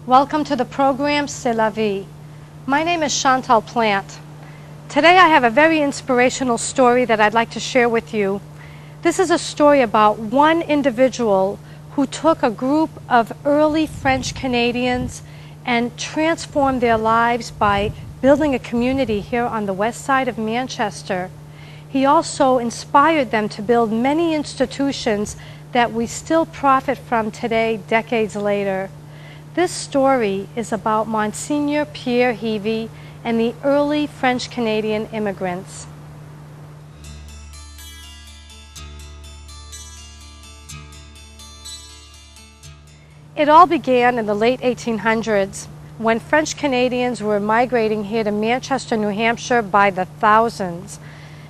Welcome to the program C'est la vie. My name is Chantal Plante. Today I have a very inspirational story that I'd like to share with you. This is a story about one individual who took a group of early French Canadians and transformed their lives by building a community here on the west side of Manchester. He also inspired them to build many institutions that we still profit from today, decades later. This story is about Monsignor Pierre Hevy and the early French Canadian immigrants. It all began in the late 1800s when French Canadians were migrating here to Manchester, New Hampshire by the thousands.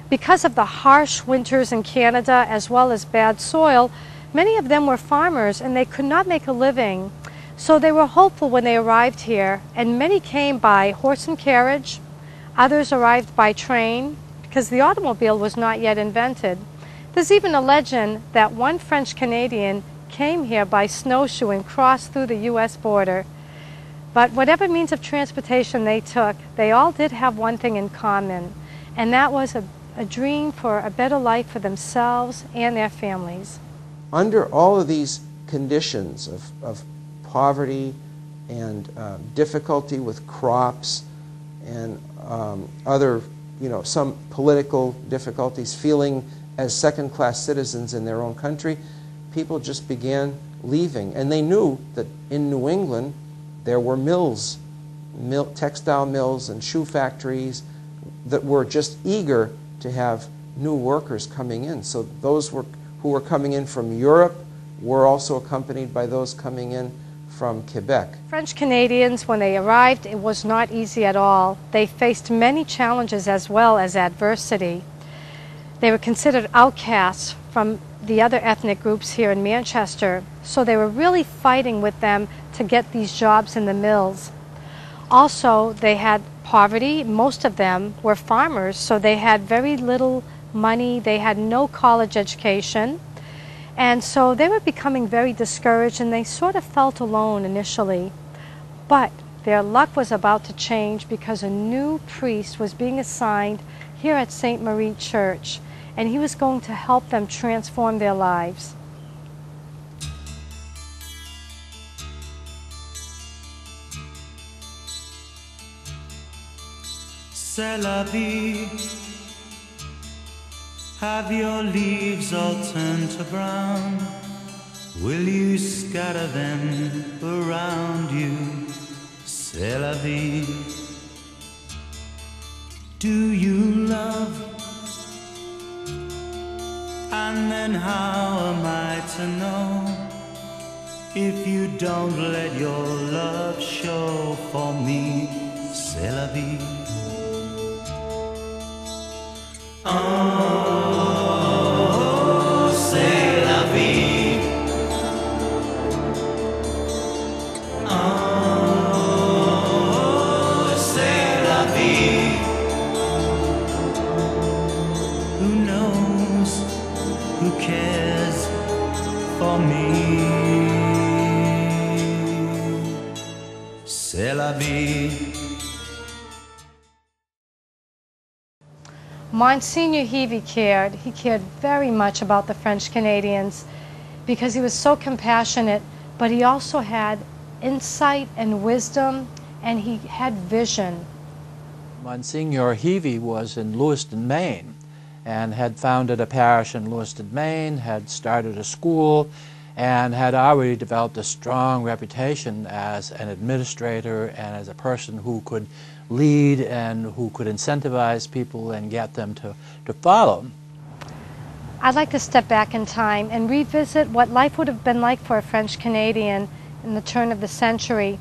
Because of the harsh winters in Canada as well as bad soil, many of them were farmers and they could not make a living. So they were hopeful when they arrived here, and many came by horse and carriage. Others arrived by train because the automobile was not yet invented. There's even a legend that one French Canadian came here by snowshoe and crossed through the U.S. border. But whatever means of transportation they took, they all did have one thing in common, and that was a dream for a better life for themselves and their families. Under all of these conditions of poverty and difficulty with crops and other, some political difficulties, feeling as second-class citizens in their own country, people just began leaving. And they knew that in New England there were mills, textile mills and shoe factories that were just eager to have new workers coming in. So those who were coming in from Europe were also accompanied by those coming in from Quebec. French Canadians, when they arrived, it was not easy at all. They faced many challenges as well as adversity. They were considered outcasts from the other ethnic groups here in Manchester, so they were really fighting with them to get these jobs in the mills. Also, they had poverty. Most of them were farmers, so they had very little money. They had no college education. And so they were becoming very discouraged, and they sort of felt alone initially. But their luck was about to change because a new priest was being assigned here at St. Marie Church, and he was going to help them transform their lives. C'est la vie. Have your leaves all turned to brown? Will you scatter them around you? C'est la vie. Do you love? And then how am I to know if you don't let your love show for me? C'est la vie. Oh, c'est la vie. Oh, c'est la vie. Who knows? Who cares for me? C'est la vie. Monsignor Hevy cared. He cared very much about the French Canadians because he was so compassionate, but he also had insight and wisdom, and he had vision. Monsignor Hevy was in Lewiston, Maine, and had founded a parish in Lewiston, Maine, had started a school, and had already developed a strong reputation as an administrator and as a person who could lead and who could incentivize people and get them to follow. I'd like to step back in time and revisit what life would have been like for a French Canadian in the turn of the century.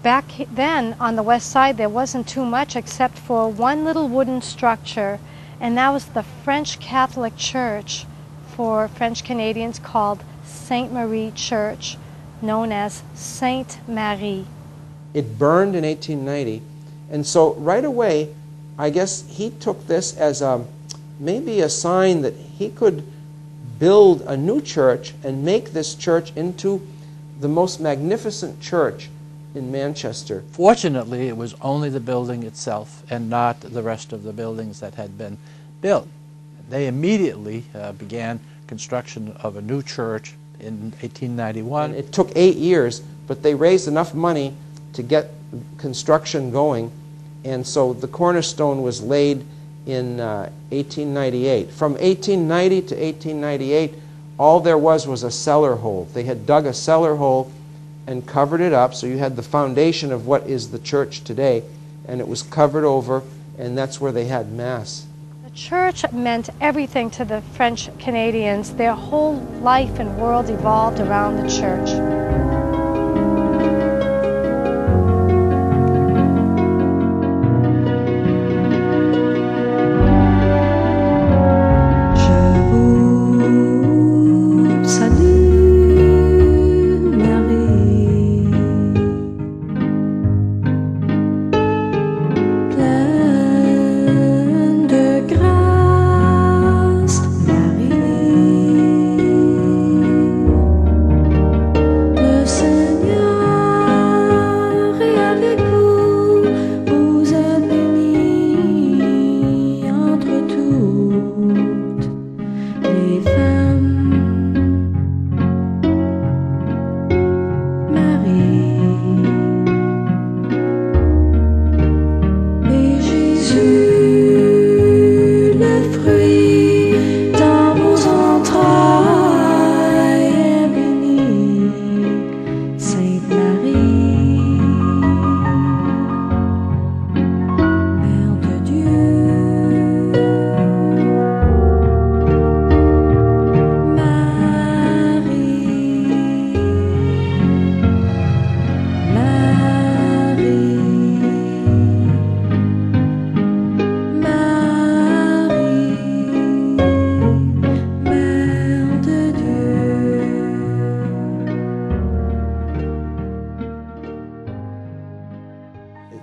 Back then, on the west side, there wasn't too much except for one little wooden structure, and that was the French Catholic Church for French Canadians called St. Marie Church, known as Sainte Marie. It burned in 1890, and so right away, I guess he took this as maybe a sign that he could build a new church and make this church into the most magnificent church in Manchester. Fortunately, it was only the building itself and not the rest of the buildings that had been built. They immediately began construction of a new church in 1891. And it took 8 years, but they raised enough money to get construction going, and so the cornerstone was laid in 1898. From 1890 to 1898, all there was a cellar hole. They had dug a cellar hole and covered it up, so you had the foundation of what is the church today, and it was covered over, and that's where they had Mass. The church meant everything to the French Canadians. Their whole life and world evolved around the church.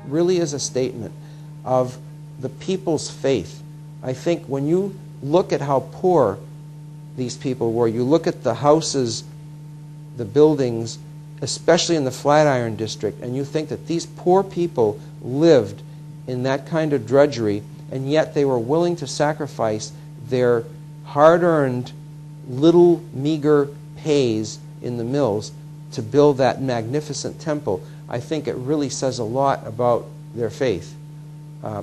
Really is a statement of the people's faith. I think when you look at how poor these people were, you look at the houses, the buildings, especially in the Flatiron District, and you think that these poor people lived in that kind of drudgery, and yet they were willing to sacrifice their hard-earned little meager pays in the mills to build that magnificent temple. I think it really says a lot about their faith.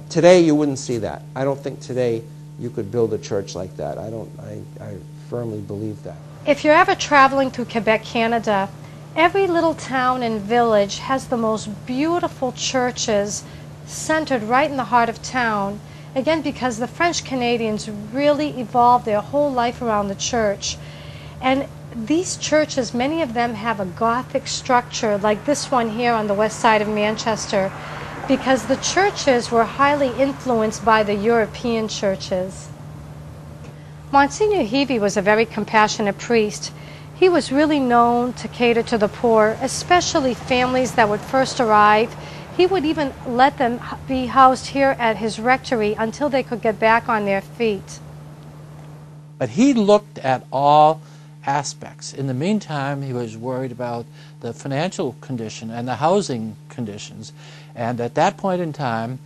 Today you wouldn't see that. I don't think today you could build a church like that. I firmly believe that. If you're ever traveling through Quebec, Canada, every little town and village has the most beautiful churches centered right in the heart of town. Again, because the French Canadians really evolved their whole life around the church. And these churches, many of them have a Gothic structure like this one here on the west side of Manchester, because the churches were highly influenced by the European churches. Monsignor Heavey was a very compassionate priest. He was really known to cater to the poor, especially families that would first arrive. He would even let them be housed here at his rectory until they could get back on their feet. But he looked at all aspects. In the meantime, he was worried about the financial condition and the housing conditions. And at that point in time,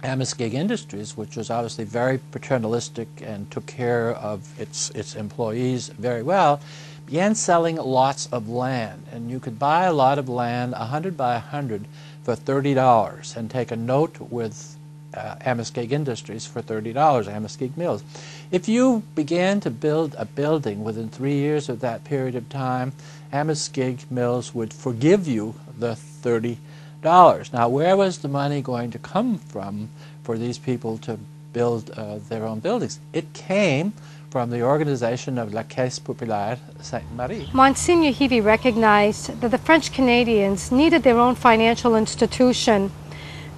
Amoskeag Industries, which was obviously very paternalistic and took care of its employees very well, began selling lots of land. And you could buy a lot of land, 100 by 100, for $30 and take a note with Amoskeag Industries for $30, Amoskeag Mills. If you began to build a building within 3 years of that period of time, Amoskeag Mills would forgive you the $30. Now, where was the money going to come from for these people to build their own buildings? It came from the organization of La Caisse Populaire Sainte-Marie. Monsignor Heavey recognized that the French Canadians needed their own financial institution.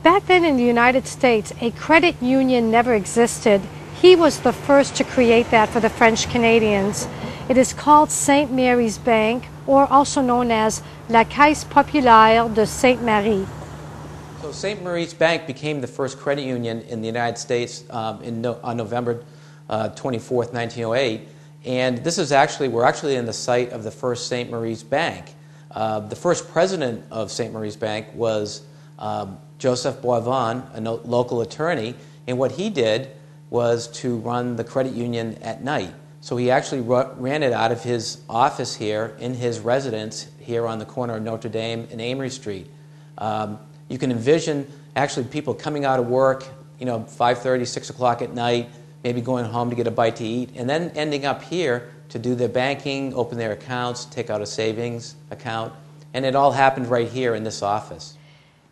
Back then in the United States, a credit union never existed. He was the first to create that for the French Canadians. It is called St. Mary's Bank, or also known as La Caisse Populaire de Sainte-Marie. So St. Mary's Bank became the first credit union in the United States on November 24th, 1908. And this is we're actually in the site of the first St. Mary's Bank. The first president of St. Mary's Bank was Joseph Boivin, a local attorney, and what he did was to run the credit union at night. So he actually ran it out of his office here in his residence here on the corner of Notre Dame and Amory Street. You can envision actually people coming out of work, 5:30, 6 o'clock at night, maybe going home to get a bite to eat, and then ending up here to do their banking, open their accounts, take out a savings account, and it all happened right here in this office.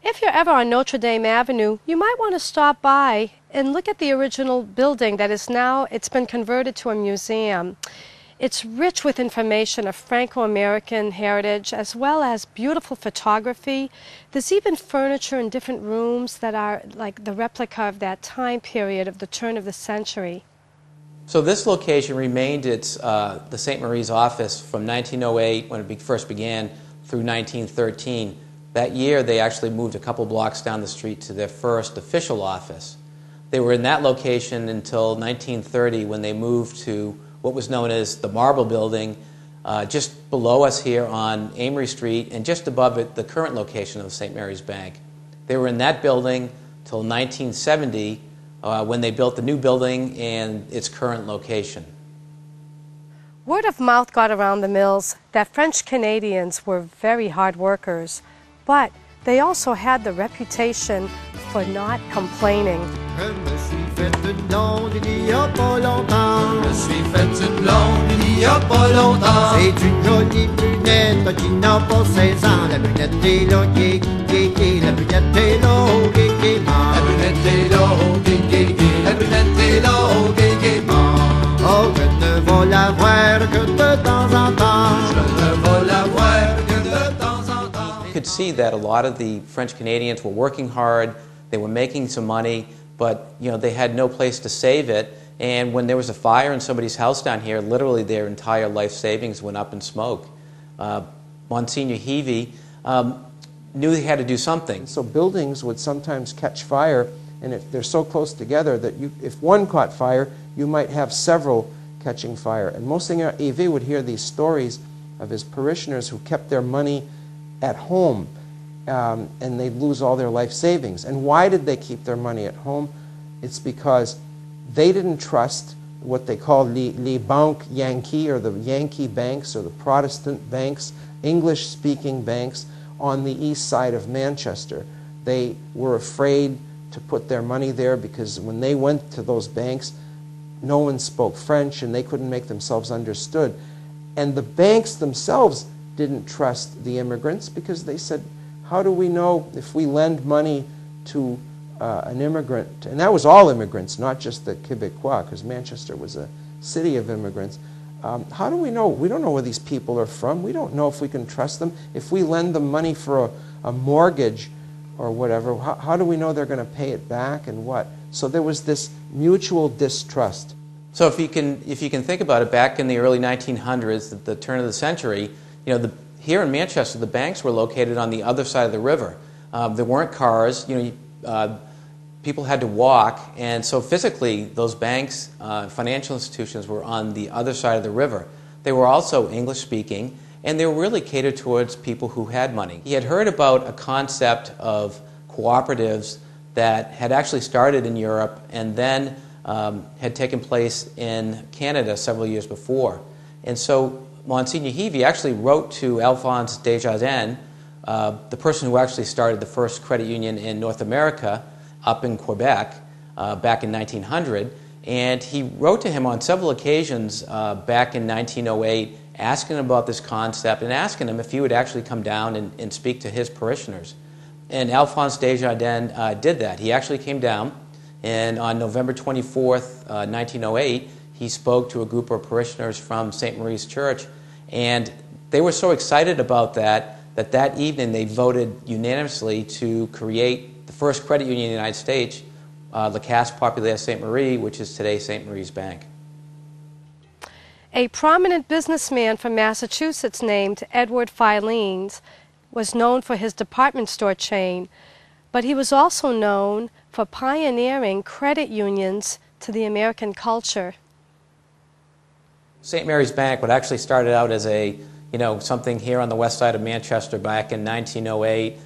If you're ever on Notre Dame Avenue, you might want to stop by and look at the original building that is now, it's been converted to a museum. It's rich with information of Franco-American heritage as well as beautiful photography. There's even furniture in different rooms that are like the replica of that time period of the turn of the century. So this location remained the St. Mary's office from 1908 when it first began through 1913. That year they actually moved a couple blocks down the street to their first official office. They were in that location until 1930 when they moved to what was known as the Marble Building, just below us here on Amory Street and just above it, the current location of St. Mary's Bank. They were in that building till 1970 when they built the new building and its current location. Word of mouth got around the mills that French Canadians were very hard workers, but they also had the reputation for not complaining. Je me suis faite blonde il y a pas longtemps. Je me suis faite blonde il y a pas longtemps. C'est une jolie brunette qui n'a pas 16 ans. La brunette est là, gay, gay, gay. La brunette est là, oh, gay, gay, man. La brunette est là, oh, gay, gay, gay. La brunette est là, oh, gay, gay, man. Oh, je ne vais la voir que de temps en temps. Je ne vais la voir que de temps en temps. You could see that a lot of the French Canadians were working hard, they were making some money, but they had no place to save it. And when there was a fire in somebody's house down here, literally their entire life savings went up in smoke. Monsignor Heavey knew he had to do something. So buildings would sometimes catch fire, and if they're so close together that if one caught fire, you might have several catching fire. And Monsignor Heavey would hear these stories of his parishioners who kept their money at home, and they'd lose all their life savings. And why did they keep their money at home? It's because they didn't trust what they called les banques Yankee, or the Yankee banks, or the Protestant banks, English-speaking banks on the east side of Manchester. They were afraid to put their money there because when they went to those banks, no one spoke French and they couldn't make themselves understood. And the banks themselves didn't trust the immigrants because they said, how do we know if we lend money to an immigrant? And that was all immigrants, not just the Quebecois, because Manchester was a city of immigrants. How do we know? We don't know where these people are from. We don't know if we can trust them. If we lend them money for a mortgage or whatever, how do we know they're going to pay it back and what? So there was this mutual distrust. So if you can think about it, back in the early 1900s, at the turn of the century, here in Manchester, the banks were located on the other side of the river. There weren't cars. People had to walk, and so physically, those banks, financial institutions, were on the other side of the river. They were also English-speaking, and they were really catered towards people who had money. He had heard about a concept of cooperatives that had actually started in Europe and then had taken place in Canada several years before. And so Monsignor Heavey actually wrote to Alphonse Desjardins, the person who actually started the first credit union in North America up in Quebec back in 1900, and he wrote to him on several occasions back in 1908 asking him about this concept and asking him if he would actually come down and speak to his parishioners. And Alphonse Desjardins did that. He actually came down, and on November 24th, 1908, he spoke to a group of parishioners from St. Mary's Church, and they were so excited about that that evening they voted unanimously to create the first credit union in the United States, La Caisse Populaire St. Marie, which is today St. Mary's Bank. A prominent businessman from Massachusetts named Edward Filenes was known for his department store chain, but he was also known for pioneering credit unions to the American culture. St. Mary's Bank, what actually started out as a something here on the west side of Manchester back in 1908.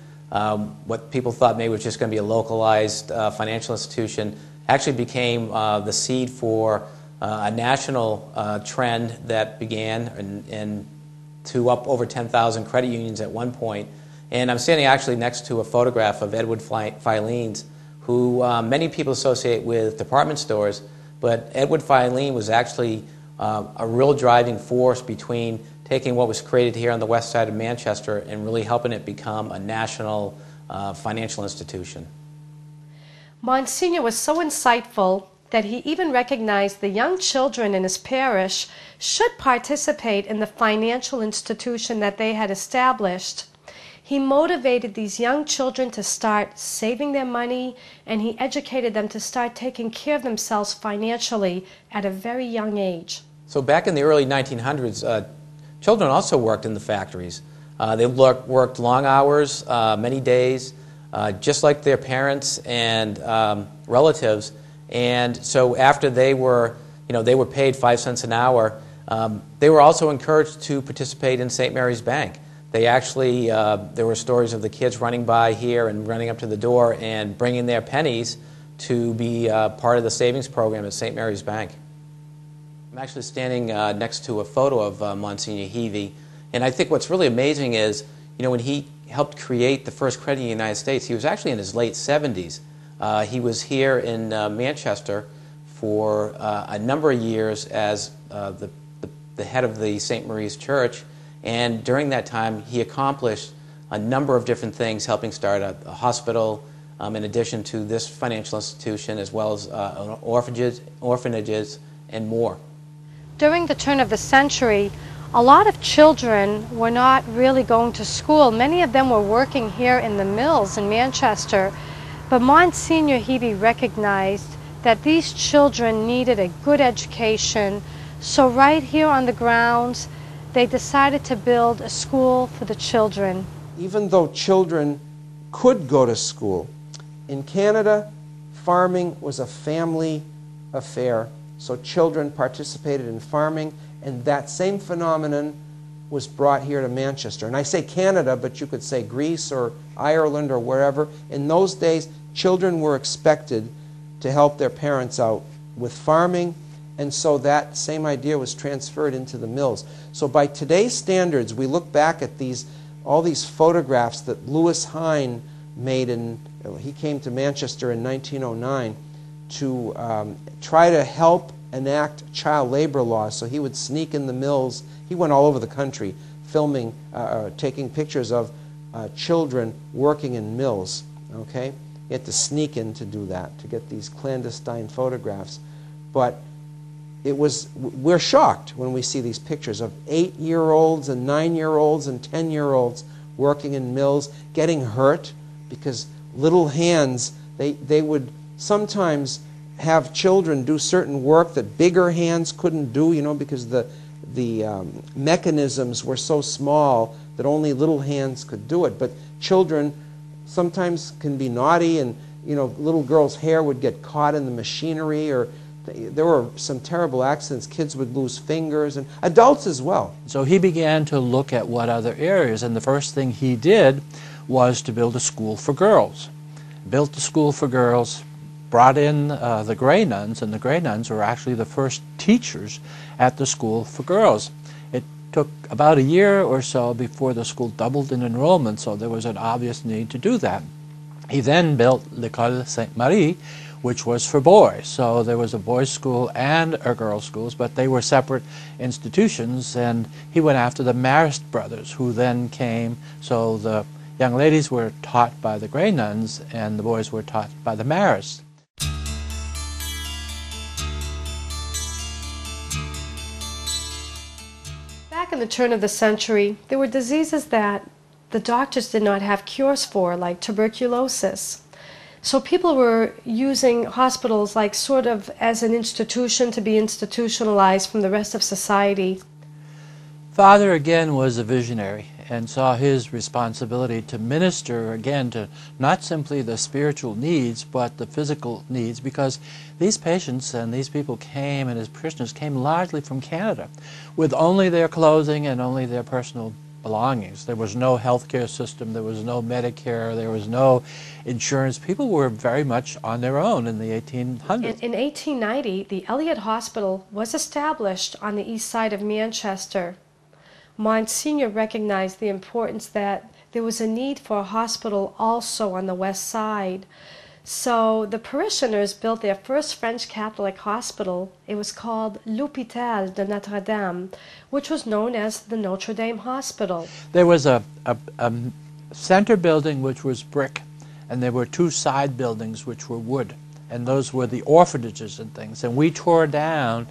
What people thought maybe was just going to be a localized financial institution actually became the seed for a national trend that began and to up over 10,000 credit unions at one point. And I'm standing actually next to a photograph of Edward Filenes, who many people associate with department stores, but Edward Filenes was actually a real driving force between taking what was created here on the west side of Manchester and really helping it become a national financial institution. Monsignor was so insightful that he even recognized the young children in his parish should participate in the financial institution that they had established. He motivated these young children to start saving their money, and he educated them to start taking care of themselves financially at a very young age. So back in the early 1900s, children also worked in the factories. They worked long hours, many days, just like their parents and relatives. And so after they were paid 5 cents an hour, they were also encouraged to participate in St. Mary's Bank. They actually, there were stories of the kids running by here and running up to the door and bringing their pennies to be part of the savings program at St. Mary's Bank. I'm actually standing next to a photo of Monsignor Heavey, and I think what's really amazing is, when he helped create the first credit union in the United States, he was actually in his late 70s. He was here in Manchester for a number of years as the head of the St. Mary's Church, and during that time he accomplished a number of different things, helping start a hospital, in addition to this financial institution, as well as orphanages, and more. During the turn of the century, a lot of children were not really going to school. Many of them were working here in the mills in Manchester. But Monsignor Heavey recognized that these children needed a good education, so right here on the grounds, they decided to build a school for the children. Even though children could go to school, in Canada, farming was a family affair, so children participated in farming, and that same phenomenon was brought here to Manchester. And I say Canada, but you could say Greece or Ireland or wherever. In those days, children were expected to help their parents out with farming, and so that same idea was transferred into the mills. So by today's standards, we look back at all these photographs that Lewis Hine made he came to Manchester in 1909 to try to help enact child labor laws. So he would sneak in the mills. He went all over the country filming, taking pictures of children working in mills. Okay? You had to sneak in to do that, to get these clandestine photographs. But we're shocked when we see these pictures of 8-year-olds and 9-year-olds and 10-year-olds working in mills, getting hurt because little hands, they would sometimes have children do certain work that bigger hands couldn't do, because the mechanisms were so small that only little hands could do it. But children sometimes can be naughty, and little girls' hair would get caught in the machinery, or there were some terrible accidents. Kids would lose fingers, and adults as well. So he began to look at what other areas, and the first thing he did was to build a school for girls. Built the school for girls, brought in the Grey Nuns, and the Grey Nuns were actually the first teachers at the school for girls. It took about a year or so before the school doubled in enrollment, so there was an obvious need to do that. He then built l'École Sainte-Marie, which was for boys. So there was a boys' school and a girls' schools, but they were separate institutions, and he went after the Marist brothers, who then came. So the young ladies were taught by the Grey Nuns, and the boys were taught by the Marists. Back in the turn of the century, there were diseases that the doctors did not have cures for, like tuberculosis. So people were using hospitals like sort of as an institution to be institutionalized from the rest of society. Father, again, was a visionary and saw his responsibility to minister, again, to not simply the spiritual needs, but the physical needs, because these patients and these people came, and his parishioners came largely from Canada, with only their clothing and only their personal belongings. There was no healthcare system, there was no Medicare, there was no insurance. People were very much on their own in the 1800s. In 1890, the Elliott Hospital was established on the east side of Manchester. Monsignor recognized the importance that there was a need for a hospital also on the west side. So the parishioners built their first French Catholic hospital. It was called l'Hôpital de Notre-Dame, which was known as the Notre Dame Hospital. There was a center building which was brick, and there were two side buildings which were wood, and those were the orphanages and things. And we tore down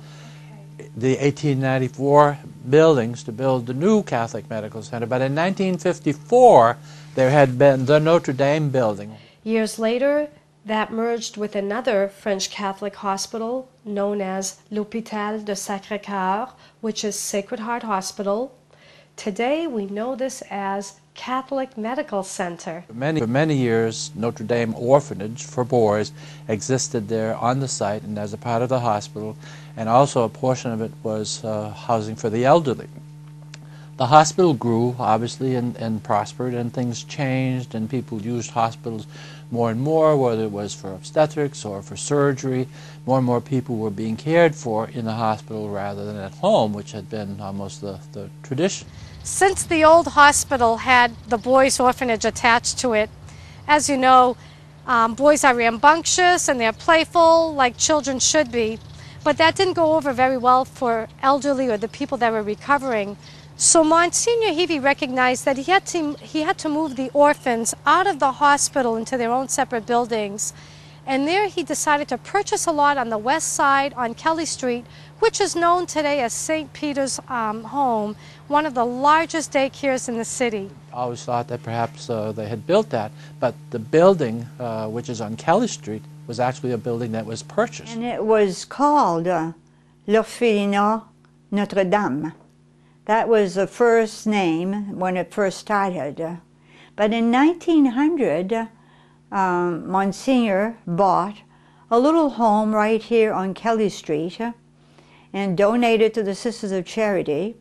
the 1894 buildings to build the new Catholic Medical Center. But in 1954, there had been the Notre Dame building. Years later, that merged with another French Catholic hospital known as l'Hôpital de Sacré-Cœur, which is Sacred Heart Hospital. Today, we know this as Catholic Medical Center. For many years, Notre Dame Orphanage for boys existed there on the site and as a part of the hospital, and also a portion of it was housing for the elderly. The hospital grew, obviously, and prospered, and things changed, and people used hospitals more and more, whether it was for obstetrics or for surgery. More and more people were being cared for in the hospital rather than at home, which had been almost the tradition. Since the old hospital had the boys' orphanage attached to it, as you know, boys are rambunctious and they're playful like children should be, but that didn't go over very well for elderly or the people that were recovering. So Monsignor Heavey recognized that he had to move the orphans out of the hospital into their own separate buildings. And there he decided to purchase a lot on the west side on Kelly Street, which is known today as St. Peter's Home, one of the largest daycares in the city. I always thought that perhaps they had built that, but the building, which is on Kelly Street, was actually a building that was purchased. And it was called l'Orphelinat Notre-Dame. That was the first name when it first started. But in 1900, Monsignor bought a little home right here on Kelly Street and donated to the Sisters of Charity.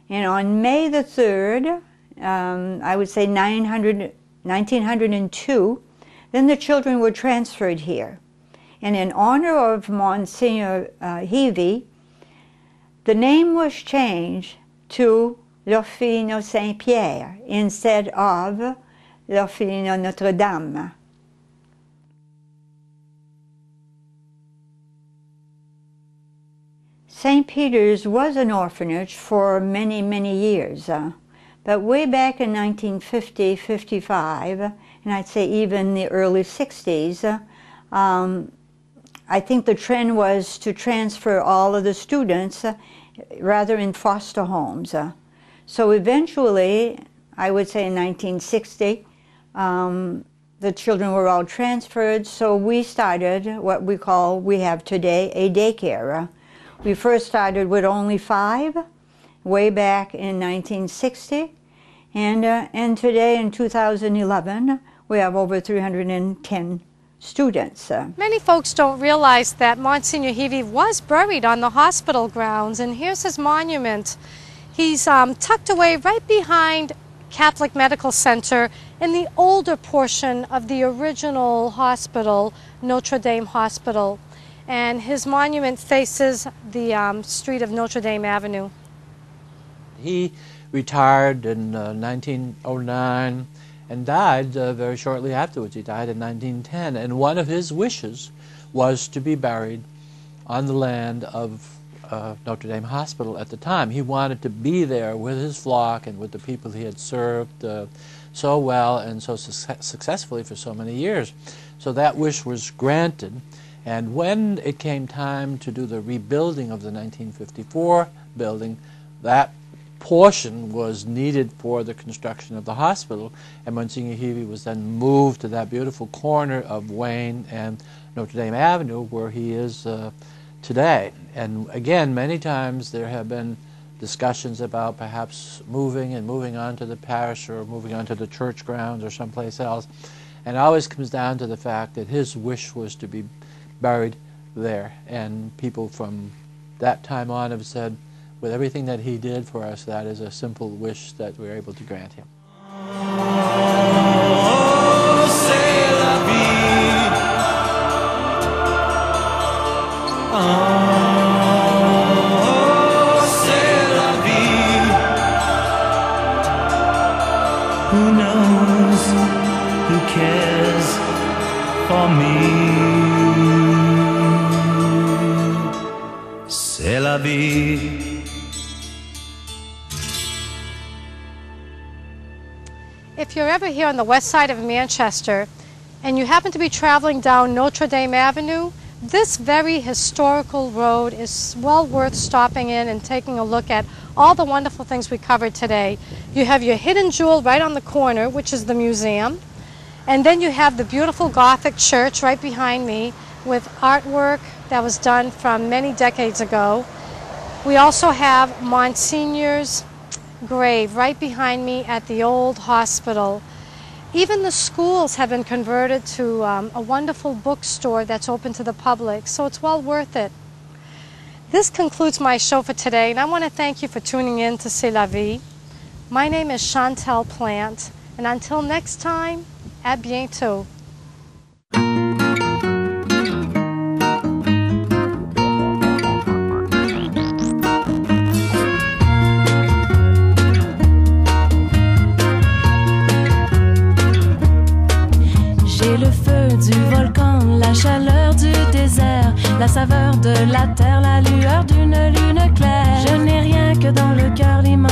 And on May the 3rd, I would say 1902, then the children were transferred here. And in honor of Monsignor Heavey, the name was changed to l'Orphelinat Saint-Pierre instead of l'Orphelinat Notre-Dame. St. Peter's was an orphanage for many, many years, but way back in 1950, 55, and I'd say even the early 60s, I think the trend was to transfer all of the students rather in foster homes. So eventually, I would say in 1960, the children were all transferred, so we started what we have today, a daycare. We first started with only 5, way back in 1960, and today in 2011, we have over 310 students. Many folks don't realize that Monsignor Heavey was buried on the hospital grounds, and here's his monument. He's tucked away right behind Catholic Medical Center in the older portion of the original hospital, Notre Dame Hospital. And his monument faces the street of Notre Dame Avenue. He retired in 1909 and died very shortly afterwards. He died in 1910, and one of his wishes was to be buried on the land of Notre Dame Hospital at the time. He wanted to be there with his flock and with the people he had served so well and so successfully for so many years. So that wish was granted, and when it came time to do the rebuilding of the 1954 building, that portion was needed for the construction of the hospital, and Monsignor Heavey was then moved to that beautiful corner of Wayne and Notre Dame Avenue where he is today. And again, many times there have been discussions about perhaps moving on to the parish or moving on to the church grounds or someplace else. And it always comes down to the fact that his wish was to be buried there. And people from that time on have said, with everything that he did for us, that is a simple wish that we're able to grant him. Oh, c'est la vie. Oh, c'est la vie. Who knows? Who cares for me? C'est la vie. If you're ever here on the west side of Manchester and you happen to be traveling down Notre Dame Avenue, this very historical road is well worth stopping in and taking a look at all the wonderful things we covered today. You have your hidden jewel right on the corner, which is the museum. And then you have the beautiful Gothic church right behind me with artwork that was done from many decades ago. We also have Monsignor's grave right behind me at the old hospital. Even the schools have been converted to a wonderful bookstore that's open to the public, so it's well worth it. This concludes my show for today, and I want to thank you for tuning in to C'est la vie. My name is Chantal Plante, and until next time, à bientôt. Du volcan, la chaleur du désert, la saveur de la terre, la lueur d'une lune claire. Je n'ai rien que dans le cœur l'immense